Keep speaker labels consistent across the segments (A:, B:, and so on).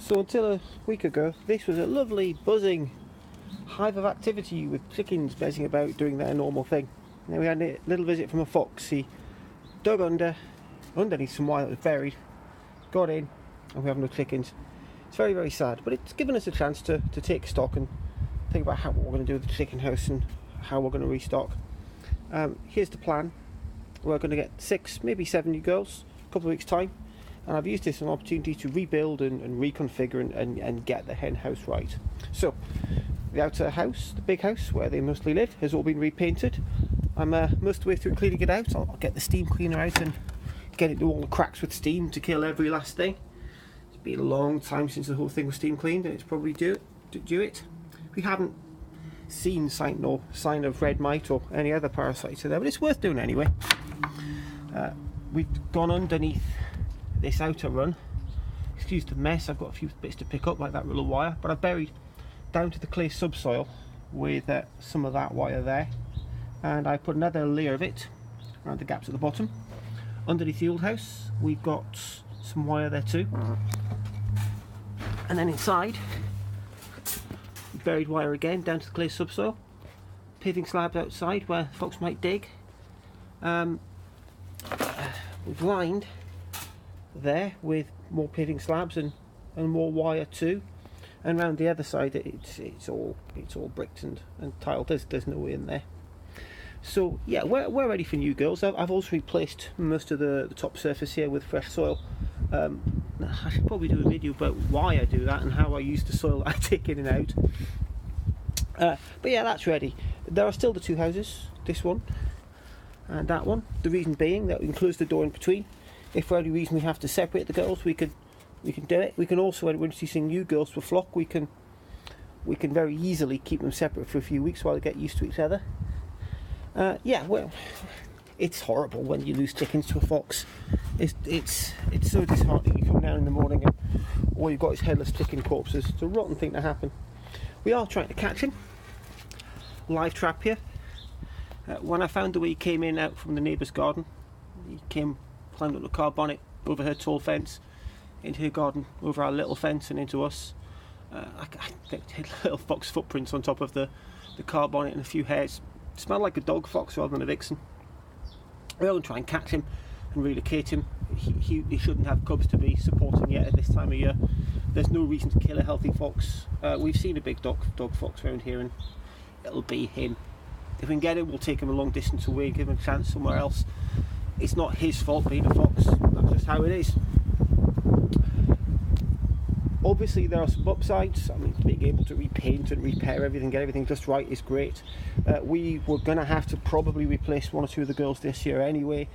A: So until a week ago, this was a lovely, buzzing hive of activity with chickens buzzing about doing their normal thing. Then we had a little visit from a fox. He dug underneath some wire that was buried, got in, and we have no chickens. It's very, very sad, but it's given us a chance to take stock and think about what we're going to do with the chicken house and how we're going to restock. Here's the plan. We're going to get 6, maybe 7 new girls in a couple of weeks' time. And I've used this as an opportunity to rebuild and reconfigure and get the hen house right. So, the outer house, the big house where they mostly live, has all been repainted. I'm most of the way through cleaning it out. I'll get the steam cleaner out and get it to all the cracks with steam to kill every last thing. It's been a long time since the whole thing was steam cleaned, and it's probably due it. We haven't seen sign of red mite or any other parasites in there, but it's worth doing anyway. We've gone underneath this outer run. Excuse the mess, I've got a few bits to pick up like that little wire, but I've buried down to the clay subsoil with some of that wire there, and I put another layer of it around the gaps at the bottom. Underneath the old house we've got some wire there too, and then inside buried wire again down to the clay subsoil, paving slabs outside where folks might dig. We've lined there with more paving slabs and more wire too, and around the other side it's all bricked and tiled. There's no way in there. So yeah, we're ready for new girls. I've also replaced most of the top surface here with fresh soil. I should probably do a video about why I do that and how I use the soil that I take in and out. But yeah, that's ready. There are still the 2 houses, this one and that one. The reason being that we can close the door in between. If for any reason we have to separate the girls, we can do it. We can also, when we're introducing new girls to a flock, we can very easily keep them separate for a few weeks while they get used to each other. Yeah, well, it's horrible when you lose chickens to a fox. It's so disheartening. You come down in the morning and all you've got is headless chicken corpses. It's a rotten thing to happen. We are trying to catch him. Live trap here. When I found the way he came in out from the neighbour's garden, he climbed up the car bonnet, over her tall fence, into her garden, over our little fence and into us. I had little fox footprints on top of the car bonnet and a few hairs. It smelled like a dog fox rather than a vixen. We're going to try and catch him and relocate him. He shouldn't have cubs to be supporting yet at this time of year. There's no reason to kill a healthy fox. We've seen a big dog fox around here, and it'll be him. If we can get him, we'll take him a long distance away, give him a chance somewhere else. It's not his fault being a fox, that's just how it is. Obviously there are some upsides. I mean, being able to repaint and repair everything, get everything just right is great. We were going to have to probably replace 1 or 2 of the girls this year anyway.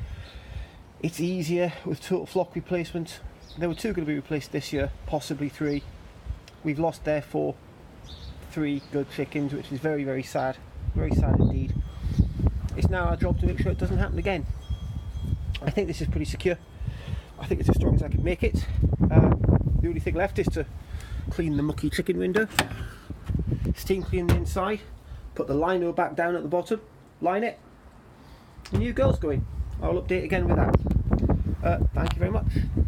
A: It's easier with total flock replacement. There were 2 going to be replaced this year, possibly 3. We've lost therefore 3 good chickens, which is very, very sad. Very sad indeed. It's now our job to make sure it doesn't happen again. I think this is pretty secure. I think it's as strong as I could make it. The only thing left is to clean the mucky chicken window, steam clean the inside, put the lino back down at the bottom, line it. The new girl's going. I'll update again with that. Thank you very much.